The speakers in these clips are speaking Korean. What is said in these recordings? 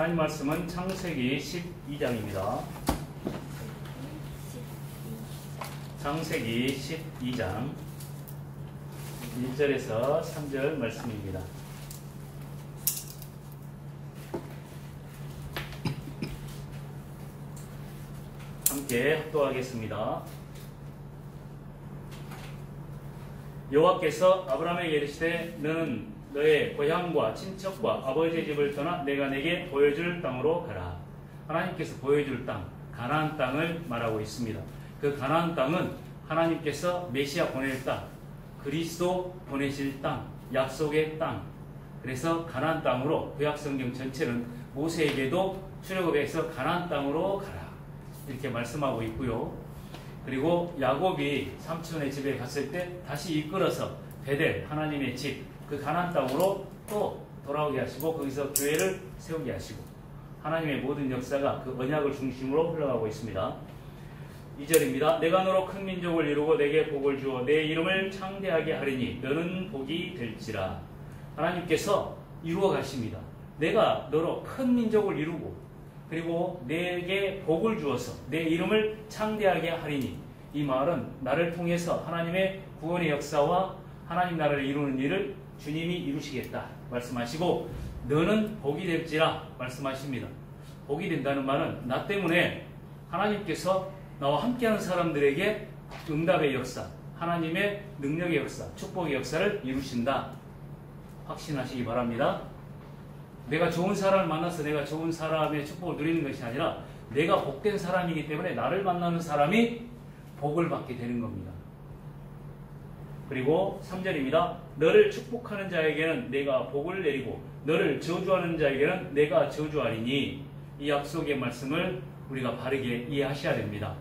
하나님 말씀은 창세기 12장입니다. 창세기 12장 1절에서 3절 말씀입니다. 함께 합독하겠습니다. 여호와께서 아브라함에게 이르시되 너는 너의 고향과 친척과 아버지의 집을 떠나 내가 내게 보여줄 땅으로 가라. 하나님께서 보여줄 땅, 가나안 땅을 말하고 있습니다. 그 가나안 땅은 하나님께서 메시아 보낼 땅, 그리스도 보내실 땅, 약속의 땅. 그래서 가나안 땅으로 구약성경 전체는 모세에게도 출애굽에서 가나안 땅으로 가라 이렇게 말씀하고 있고요. 그리고 야곱이 삼촌의 집에 갔을 때 다시 이끌어서 베델 하나님의 집 그 가나안 땅으로 또 돌아오게 하시고 거기서 교회를 세우게 하시고 하나님의 모든 역사가 그 언약을 중심으로 흘러가고 있습니다. 2절입니다. 내가 너로 큰 민족을 이루고 내게 복을 주어 내 이름을 창대하게 하리니 너는 복이 될지라. 하나님께서 이루어 가십니다. 내가 너로 큰 민족을 이루고 그리고 내게 복을 주어서 내 이름을 창대하게 하리니 이 말은 나를 통해서 하나님의 구원의 역사와 하나님 나라를 이루는 일을 주님이 이루시겠다 말씀하시고 너는 복이 될지라 말씀하십니다. 복이 된다는 말은 나 때문에 하나님께서 나와 함께하는 사람들에게 응답의 역사, 하나님의 능력의 역사, 축복의 역사를 이루신다 확신하시기 바랍니다. 내가 좋은 사람을 만나서 내가 좋은 사람의 축복을 누리는 것이 아니라 내가 복된 사람이기 때문에 나를 만나는 사람이 복을 받게 되는 겁니다. 그리고 3절입니다. 너를 축복하는 자에게는 내가 복을 내리고 너를 저주하는 자에게는 내가 저주하리니 이 약속의 말씀을 우리가 바르게 이해하셔야 됩니다.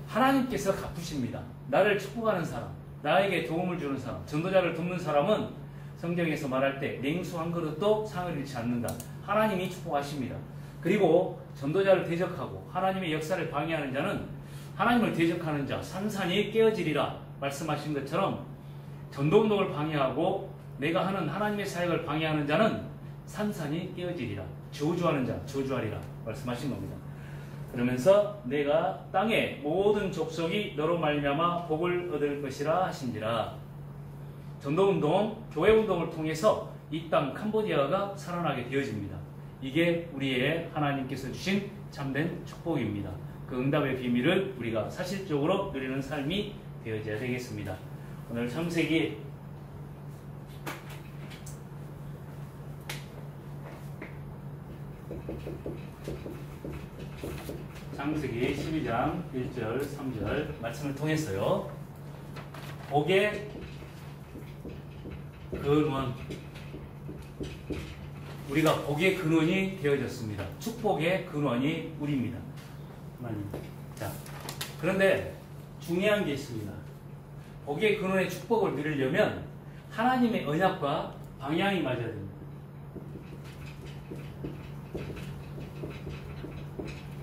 하나님께서 갚으십니다. 나를 축복하는 사람, 나에게 도움을 주는 사람, 전도자를 돕는 사람은 성경에서 말할 때 냉수 한 그릇도 상을 잃지 않는다. 하나님이 축복하십니다. 그리고 전도자를 대적하고 하나님의 역사를 방해하는 자는 하나님을 대적하는 자 산산이 깨어지리라 말씀하신 것처럼 전도운동을 방해하고 내가 하는 하나님의 사역을 방해하는 자는 산산이 깨어지리라. 저주하는 자 저주하리라 말씀하신 겁니다. 그러면서 내가 땅의 모든 족속이 너로 말미암아 복을 얻을 것이라 하신지라. 전도운동, 교회운동을 통해서 이 땅 캄보디아가 살아나게 되어집니다. 이게 우리의 하나님께서 주신 참된 축복입니다. 그 응답의 비밀을 우리가 사실적으로 누리는 삶이 되어져야 되겠습니다. 오늘 창세기 창세기 12장 1절 3절 말씀을 통해서요. 복의 근원, 우리가 복의 근원이 되어졌습니다. 축복의 근원이 우리입니다. 자, 그런데 중요한 게 있습니다. 복의 근원의 축복을 누리려면 하나님의 언약과 방향이 맞아야 됩니다.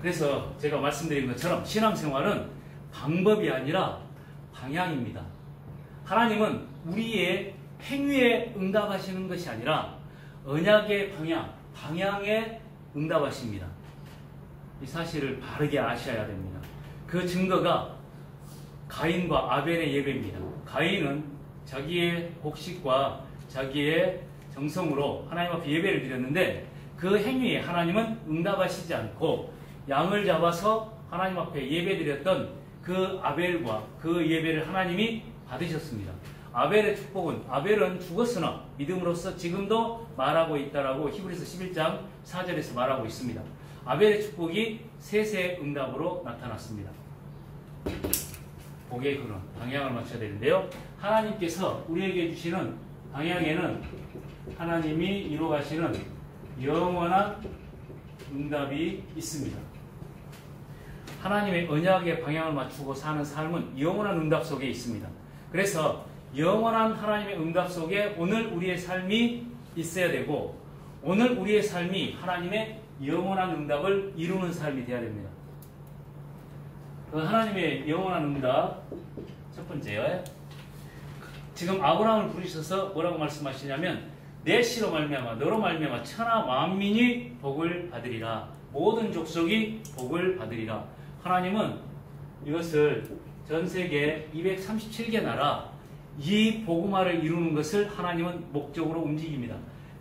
그래서 제가 말씀드린 것처럼 신앙생활은 방법이 아니라 방향입니다. 하나님은 우리의 행위에 응답하시는 것이 아니라 언약의 방향, 방향에 응답하십니다. 이 사실을 바르게 아셔야 됩니다. 그 증거가 가인과 아벨의 예배입니다. 가인은 자기의 곡식과 자기의 정성으로 하나님 앞에 예배를 드렸는데 그 행위에 하나님은 응답하시지 않고 양을 잡아서 하나님 앞에 예배 드렸던 그 아벨과 그 예배를 하나님이 받으셨습니다. 아벨의 축복은 아벨은 죽었으나 믿음으로써 지금도 말하고 있다라고 히브리서 11장 4절에서 말하고 있습니다. 아벨의 축복이 셋의 응답으로 나타났습니다. 복의 근원, 방향을 맞춰야 되는데요. 하나님께서 우리에게 주시는 방향에는 하나님이 이루어가시는 영원한 응답이 있습니다. 하나님의 언약의 방향을 맞추고 사는 삶은 영원한 응답 속에 있습니다. 그래서 영원한 하나님의 응답 속에 오늘 우리의 삶이 있어야 되고 오늘 우리의 삶이 하나님의 영원한 응답을 이루는 삶이 되어야 됩니다. 그 하나님의 영원한 응답 첫 번째요. 지금 아브라함을 부르셔서 뭐라고 말씀하시냐면 내 씨로 말미암아 너로 말미암아 천하 만민이 복을 받으리라. 모든 족속이 복을 받으리라. 하나님은 이것을 전 세계 237개 나라 이 복음화를 이루는 것을 하나님은 목적으로 움직입니다.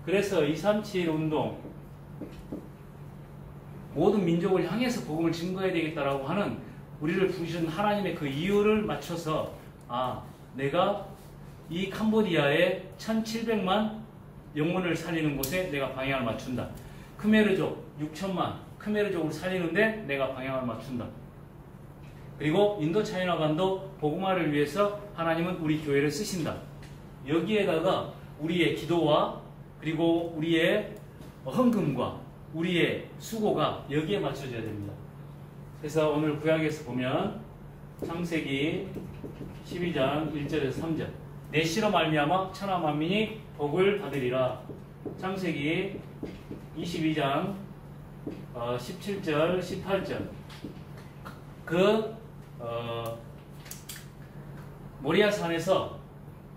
그래서 237 운동 모든 민족을 향해서 복음을 증거해야 되겠다라고 하는 우리를 부르신 하나님의 그 이유를 맞춰서 내가 이 캄보디아에 1700만 영혼을 살리는 곳에 내가 방향을 맞춘다. 크메르족 6천만 크메르족을 살리는데 내가 방향을 맞춘다. 그리고 인도 차이나반도 복음화를 위해서 하나님은 우리 교회를 쓰신다. 여기에다가 우리의 기도와 그리고 우리의 헌금과 우리의 수고가 여기에 맞춰져야 됩니다. 그래서 오늘 구약에서 보면 창세기 12장 1절에서 3절 내 씨로 말미암아 천하 만민이 복을 받으리라. 창세기 22장 17절 18절 모리아 산에서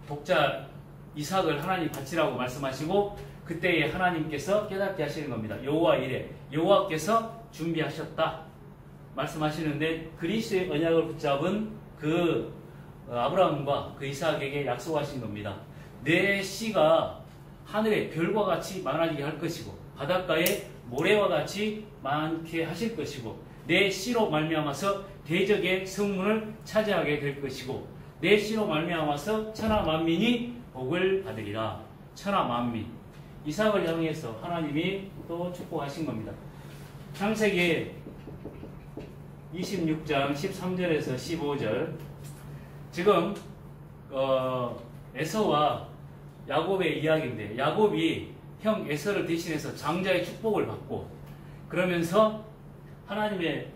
독자 이삭을 하나님 바치라고 말씀하시고 그때에 하나님께서 깨닫게 하시는 겁니다. 여호와 이레 여호와께서 준비하셨다 말씀하시는데 그리스도의 언약을 붙잡은 그 아브라함과 그 이삭에게 약속하신 겁니다. 내 씨가 하늘의 별과 같이 많아지게 할 것이고 바닷가에 모래와 같이 많게 하실 것이고 내 씨로 말미암아서 대적의 성문을 차지하게 될 것이고 내 씨로 말미암아서 천하 만민이 복을 받으리라. 천하 만민 이삭을 향해서 하나님이 또 축복하신 겁니다. 창세기 26장 13절에서 15절 지금 에서와 야곱의 이야기인데 야곱이 형 에서를 대신해서 장자의 축복을 받고 그러면서 하나님의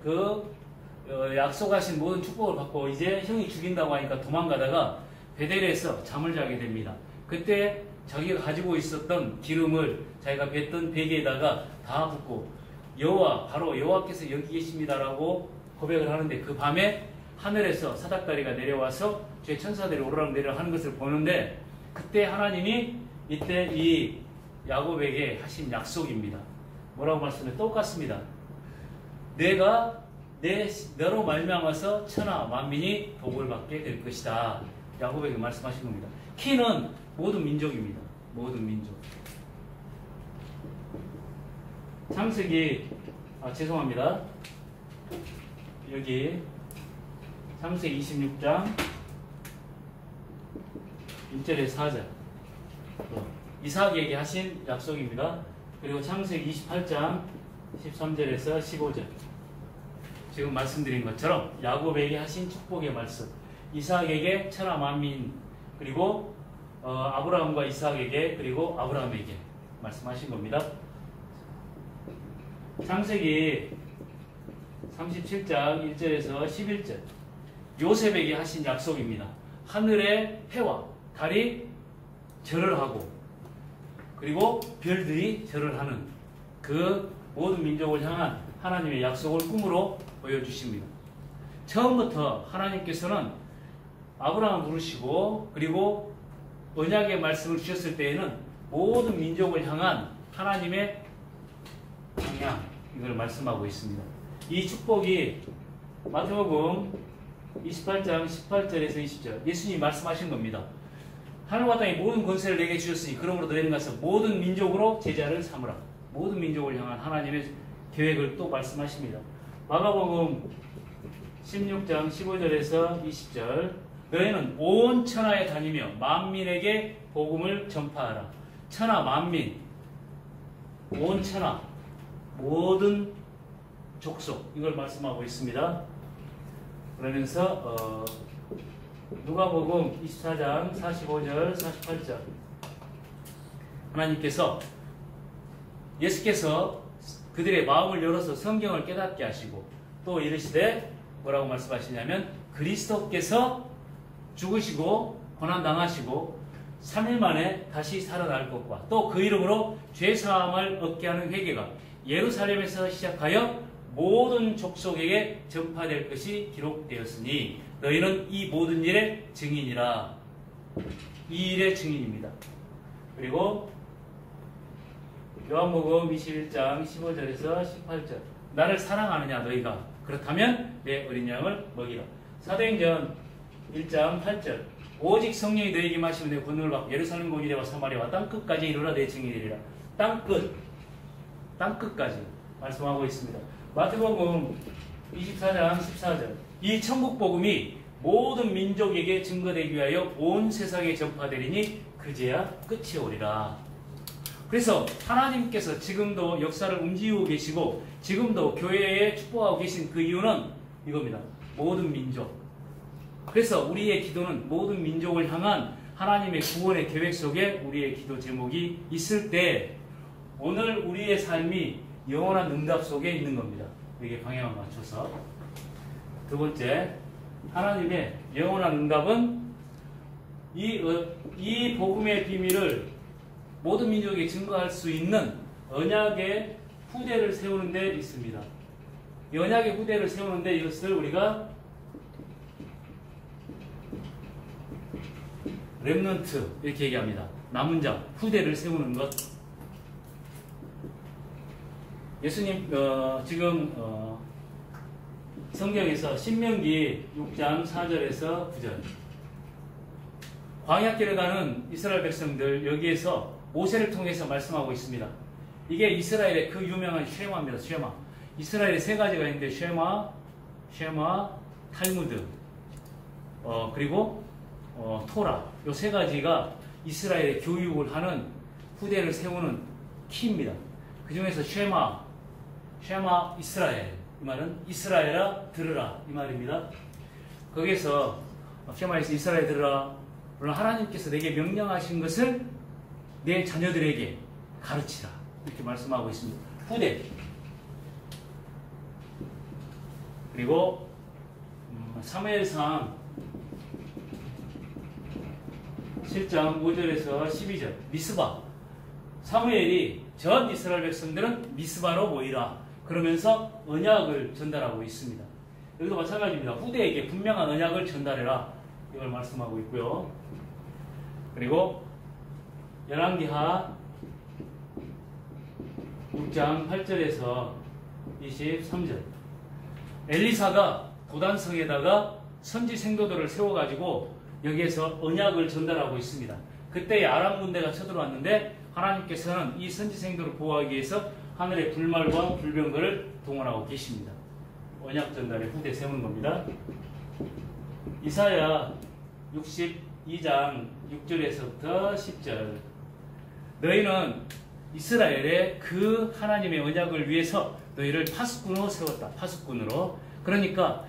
약속하신 모든 축복을 받고 이제 형이 죽인다고 하니까 도망가다가 베델에서 잠을 자게 됩니다. 그때 자기가 가지고 있었던 기름을 자기가 뱉던 베개에다가 다 붓고 바로 여호와께서 여기 계십니다라고 고백을 하는데 그 밤에 하늘에서 사닥다리가 내려와서 제 천사들이 오르락 내리락 하는 것을 보는데 그때 하나님이 이때 이 야곱에게 하신 약속입니다. 뭐라고 말씀해? 똑같습니다. 내가 너로 말미암아서 천하 만민이 복을 받게 될 것이다. 야곱에게 말씀하신 겁니다. 키는 모든 민족입니다. 모든 민족. 창세기 죄송합니다. 여기 창세기 26장 1절에 4절 이삭에게 하신 약속입니다. 그리고 창세기 28장 13절에서 15절 지금 말씀드린 것처럼 야곱에게 하신 축복의 말씀 이삭에게 천하 만민 그리고 아브라함과 이삭에게 그리고 아브라함에게 말씀하신 겁니다. 창세기 37장 1절에서 11절 요셉에게 하신 약속입니다. 하늘의 해와 달이 절을 하고 그리고 별들이 절을 하는 그 모든 민족을 향한 하나님의 약속을 꿈으로 보여주십니다. 처음부터 하나님께서는 아브라함을 부르시고 그리고 언약의 말씀을 주셨을 때에는 모든 민족을 향한 하나님의 방향 이걸 말씀하고 있습니다. 이 축복이 마태복음 28장 18절에서 20절 예수님이 말씀하신 겁니다. 하늘과 땅의 모든 권세를 내게 주셨으니 그러므로 너희는 가서 모든 민족으로 제자를 삼으라. 모든 민족을 향한 하나님의 계획을 또 말씀하십니다. 마가복음 16장 15절에서 20절 너희는 온 천하에 다니며 만민에게 복음을 전파하라. 천하 만민 온 천하 모든 족속 이걸 말씀하고 있습니다. 그러면서 누가복음 24장 45절 48절 하나님께서 예수께서 그들의 마음을 열어서 성경을 깨닫게 하시고 또 이르시되 뭐라고 말씀하시냐면 그리스도께서 죽으시고 고난당하시고 3일 만에 다시 살아날 것과 또 그 이름으로 죄사함을 얻게 하는 회개가 예루살렘에서 시작하여 모든 족속에게 전파될 것이 기록되었으니 너희는 이 모든 일의 증인이라. 이 일의 증인입니다. 그리고 요한복음 21장 15절에서 18절. 나를 사랑하느냐 너희가 그렇다면 내 어린 양을 먹이라. 사도행전 1장 8절. 오직 성령이 너희에게 마시면 내 권능을 받고 예루살렘 고리대와 사마리아와 땅끝까지 이르러 내 증인이리라. 땅끝까지 말씀하고 있습니다. 마태복음 24장 14절. 이 천국 복음이 모든 민족에게 증거되기 위하여 온 세상에 전파되리니 그제야 끝이 오리라. 그래서 하나님께서 지금도 역사를 움직이고 계시고 지금도 교회에 축복하고 계신 그 이유는 이겁니다. 모든 민족. 그래서 우리의 기도는 모든 민족을 향한 하나님의 구원의 계획 속에 우리의 기도 제목이 있을 때 오늘 우리의 삶이 영원한 응답 속에 있는 겁니다. 여기에 방향을 맞춰서. 두 번째, 하나님의 영원한 응답은 이 복음의 비밀을 모든 민족에게 증거할 수 있는 언약의 후대를 세우는 데 있습니다. 이 언약의 후대를 세우는 데 이것을 우리가 렘넌트 이렇게 얘기합니다. 남은 자, 후대를 세우는 것. 예수님 지금 성경에서 신명기 6장 4절에서 9절 광야길을 가는 이스라엘 백성들 여기에서 모세를 통해서 말씀하고 있습니다. 이게 이스라엘의 그 유명한 쉐마입니다. 쉐마. 이스라엘에 세 가지가 있는데 쉐마, 탈무드, 그리고 토라. 이 세 가지가 이스라엘의 교육을 하는 후대를 세우는 키입니다. 그 중에서 쉐마 이스라엘. 이 말은 이스라엘아 들으라 이 말입니다. 거기에서 쉐마에서 이스라엘 들으라. 물론 하나님께서 내게 명령하신 것을 내 자녀들에게 가르치라 이렇게 말씀하고 있습니다. 후대. 그리고 사무엘상 7장 5절에서 12절 미스바. 사무엘이 전 이스라엘 백성들은 미스바로 모이라 그러면서 언약을 전달하고 있습니다. 여기도 마찬가지입니다. 후대에게 분명한 언약을 전달해라 이걸 말씀하고 있고요. 그리고 열왕기하 6장 8절에서 23절 엘리사가 도단성에다가 선지 생도들을 세워가지고 여기에서 언약을 전달하고 있습니다. 그때 아람 군대가 쳐들어왔는데 하나님께서는 이 선지 생도를 보호하기 위해서 하늘의 불말과 불병거를 동원하고 계십니다. 언약 전달의 후대 세우는 겁니다. 이사야 62장 6절에서부터 10절 너희는 이스라엘의 그 하나님의 언약을 위해서 너희를 파수꾼으로 세웠다. 파수꾼으로. 그러니까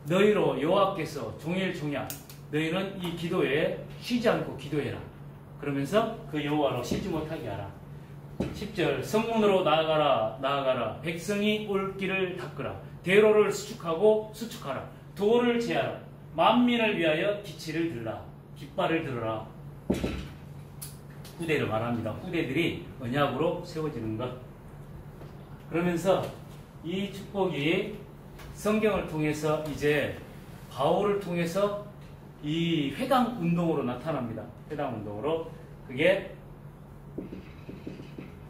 너희로 여호와께서 종일종야 너희는 이 기도에 쉬지 않고 기도해라. 그러면서 그 여호와로 쉬지 못하게 하라. 10절 성문으로 나아가라. 백성이 올 길을 닦으라. 대로를 수축하라. 도를 제하라. 만민을 위하여 기치를 들라. 깃발을 들어라. 후대를 말합니다. 후대들이 언약으로 세워지는 것. 그러면서 이 축복이 성경을 통해서 이제 바울을 통해서 이 회당 운동으로 나타납니다. 회당 운동으로. 그게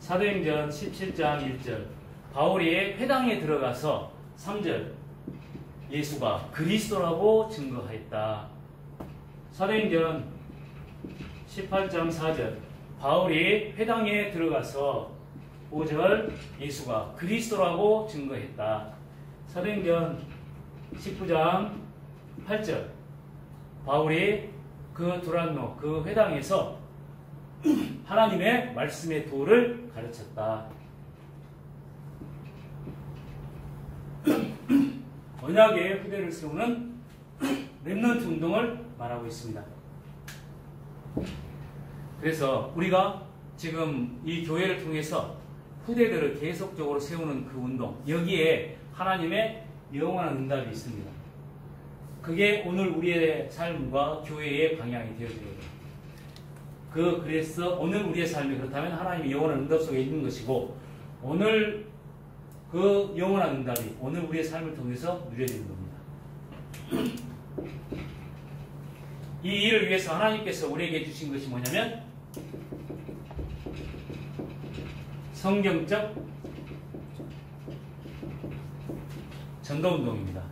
사도행전 17장 1절 바울이 회당에 들어가서 3절 예수가 그리스도라고 증거하였다. 사도행전 18장 4절 바울이 회당에 들어가서 5절 예수가 그리스도라고 증거했다. 사도행전 19장 8절 바울이 그 두란노 그 회당에서 하나님의 말씀의 도를 가르쳤다. 언약의 후대를 세우는 렘넌트 운동을 말하고 있습니다. 그래서 우리가 지금 이 교회를 통해서 후대들을 계속적으로 세우는 그 운동, 여기에 하나님의 영원한 응답이 있습니다. 그게 오늘 우리의 삶과 교회의 방향이 되어져야 돼요. 그래서 오늘 우리의 삶이 그렇다면 하나님의 영원한 응답 속에 있는 것이고, 오늘 그 영원한 응답이 오늘 우리의 삶을 통해서 누려지는 겁니다. 이 일을 위해서 하나님께서 우리에게 주신 것이 뭐냐면 성경적 전도운동입니다.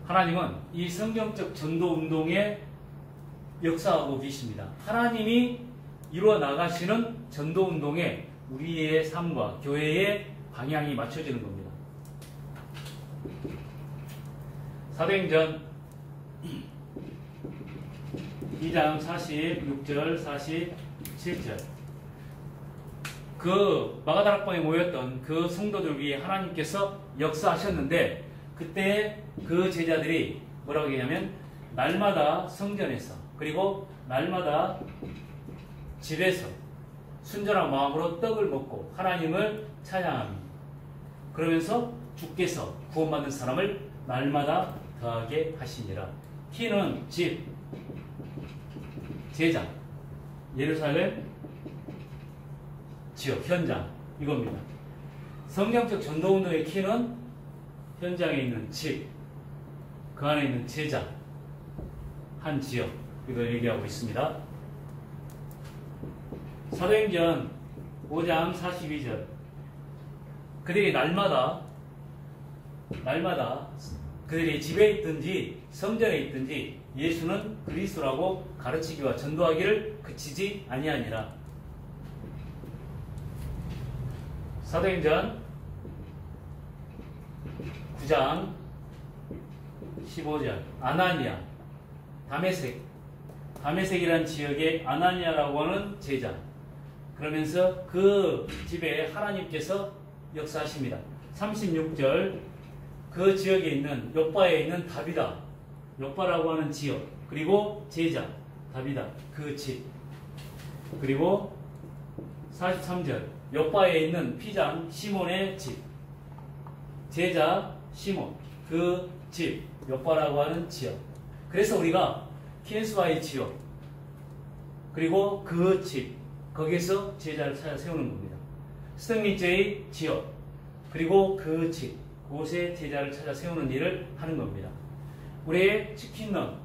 하나님은 이 성경적 전도운동에 역사하고 계십니다. 하나님이 이루어 나가시는 전도운동에 우리의 삶과 교회의 방향이 맞춰지는 겁니다. 사도행전 2장 46절 47절 그 마가다락방에 모였던 그 성도들 위해 하나님께서 역사하셨는데 그때 그 제자들이 뭐라고 얘기하면 날마다 성전에서 그리고 날마다 집에서 순전한 마음으로 떡을 먹고 하나님을 찬양합니다. 그러면서 주께서 구원받는 사람을 날마다 더하게 하시니라. 키는 집, 제자, 예루살렘, 지역, 현장 이겁니다. 성경적 전도운동의 키는 현장에 있는 집, 그 안에 있는 제자, 한 지역 이걸 얘기하고 있습니다. 사도행전 5장 42절 그들이 날마다 그들이 집에 있든지 성전에 있든지 예수는 그리스도라고 가르치기와 전도하기를 그치지 아니하니라. 사도행전 9장 15절 아나니아 다메섹이라는 지역의 아나니아라고 하는 제자 그러면서 그 집에 하나님께서 역사하십니다. 36절 그 지역에 있는 요빠에 있는 다비다 요빠라고 하는 지역 그리고 제자 다비다 그 집 그리고 43절 요빠에 있는 피장 시몬의 집 제자 시몬 그 집 요빠라고 하는 지역 그래서 우리가 키엔스와의 지역 그리고 그 집 거기에서 제자를 찾아 세우는 겁니다. 스승민제의 지역 그리고 그 집 그곳에 제자를 찾아 세우는 일을 하는 겁니다. 우리의 치킨런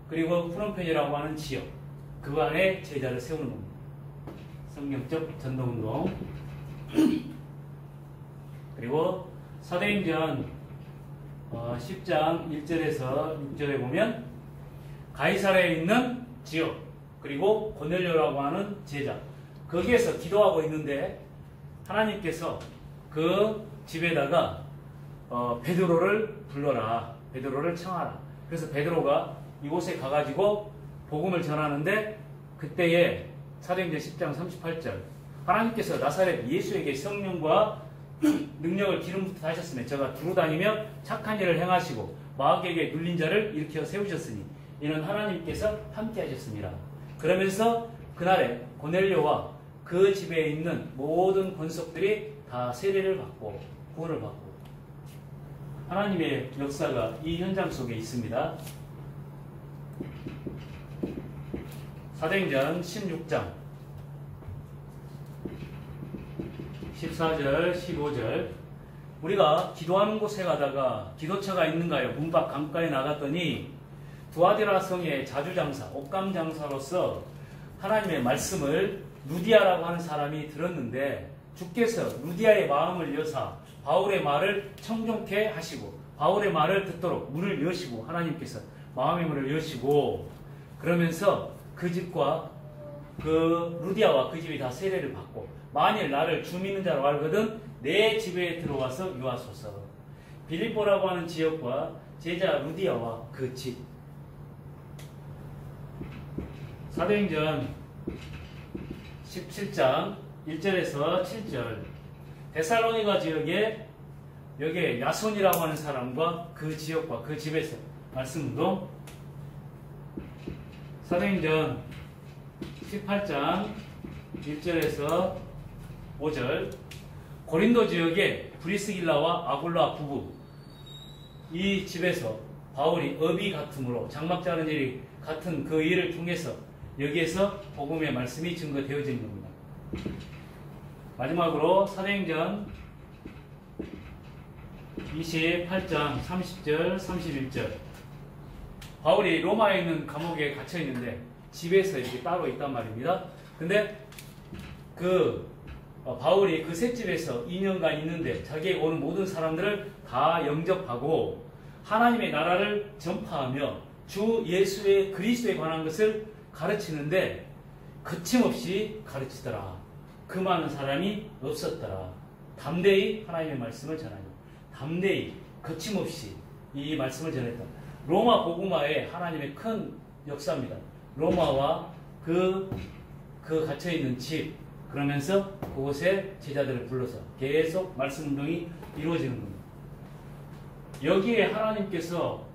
그리고 프롬펜이라고 하는 지역 그 안에 제자를 세우는 겁니다. 성경적 전도운동 그리고 사도행전 10장 1절에서 6절에 보면 가이사랴에 있는 지역 그리고 고넬료라고 하는 제자 거기에서 기도하고 있는데 하나님께서 그 집에다가 베드로를 불러라 베드로를 청하라 그래서 베드로가 이곳에 가가지고 복음을 전하는데 그때에 사도행전 10장 38절 하나님께서 나사렛 예수에게 성령과 능력을 기름부터 하셨으며 저가 두루 다니며 착한 일을 행하시고 마귀에게 눌린 자를 일으켜 세우셨으니 이는 하나님께서 함께 하셨습니다. 그러면서 그날에 고넬료와 그 집에 있는 모든 권속들이 다 세례를 받고 구원을 받고 하나님의 역사가 이 현장 속에 있습니다. 사도행전 16장 14절 15절 우리가 기도하는 곳에 가다가 기도처가 있는가요? 문 밖 강가에 나갔더니 두아디라 성의 자주장사 옥감장사로서 하나님의 말씀을 루디아라고 하는 사람이 들었는데 주께서 루디아의 마음을 여사 바울의 말을 청종케 하시고 바울의 말을 듣도록 문을 여시고 하나님께서 마음의 문을 여시고 그러면서 그 집과 그 루디아와 그 집이 다 세례를 받고 만일 나를 주 믿는 자로 알거든 내 집에 들어와서 유하소서. 빌립보라고 하는 지역과 제자 루디아와 그 집. 사도행전 17장 1절에서 7절 데살로니가 지역에 여기에 야손이라고 하는 사람과 그 지역과 그 집에서 말씀도 사도행전 18장 1절에서 5절 고린도 지역에 브리스길라와 아굴라 부부 이 집에서 바울이 업이 같음으로 장막 자는 일이 같은 그 일을 통해서 여기에서 복음의 말씀이 증거되어지는 겁니다. 마지막으로 사도행전 28장 30절 31절 바울이 로마에 있는 감옥에 갇혀 있는데 집에서 이렇게 따로 있단 말입니다. 근데 그 바울이 그 셋집에서 2년간 있는데 자기에게 오는 모든 사람들을 다 영접하고 하나님의 나라를 전파하며 주 예수의 그리스도에 관한 것을 가르치는데 거침없이 가르치더라. 그 많은 사람이 없었더라. 담대히 하나님의 말씀을 전하고 담대히 거침없이 이 말씀을 전했다. 로마 복음화의 하나님의 큰 역사입니다. 로마와 그 갇혀있는 집, 그러면서 그곳에 제자들을 불러서 계속 말씀 운동이 이루어지는 겁니다. 여기에 하나님께서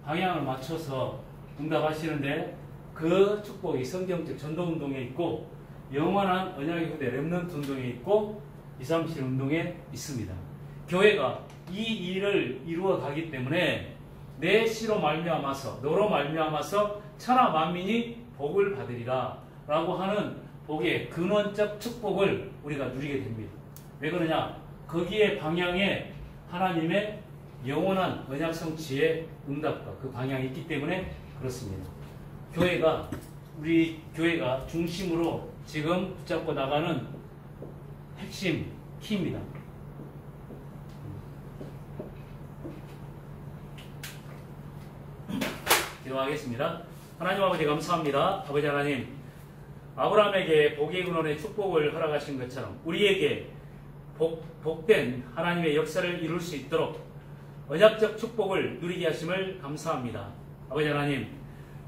방향을 맞춰서 응답하시는데 그 축복이 성경적 전도 운동에 있고 영원한 언약의 후대 렘넌트 운동에 있고 237 운동에 있습니다. 교회가 이 일을 이루어 가기 때문에 내 씨로 말미암아서 너로 말미암아서 천하 만민이 복을 받으리라 라고 하는 복의 근원적 축복을 우리가 누리게 됩니다. 왜 그러냐? 거기에 방향에 하나님의 영원한 언약 성취의 응답과 그 방향이 있기 때문에 그렇습니다. 우리 교회가 중심으로 지금 붙잡고 나가는 핵심 키입니다. 기도하겠습니다. 하나님 아버지 감사합니다. 아버지 하나님, 아브라함에게 복의 근원의 축복을 허락하신 것처럼 우리에게 복된 하나님의 역사를 이룰 수 있도록 언약적 축복을 누리게 하심을 감사합니다. 아버지 하나님,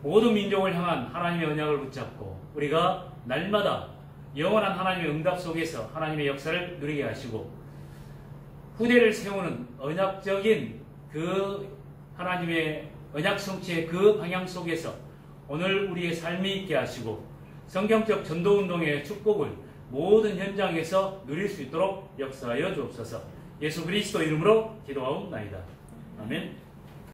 모든 민족을 향한 하나님의 언약을 붙잡고 우리가 날마다 영원한 하나님의 응답 속에서 하나님의 역사를 누리게 하시고 후대를 세우는 언약적인 그 하나님의 언약 성취의 그 방향 속에서 오늘 우리의 삶이 있게 하시고 성경적 전도운동의 축복을 모든 현장에서 누릴 수 있도록 역사하여 주옵소서. 예수 그리스도 이름으로 기도하옵나이다. 아멘.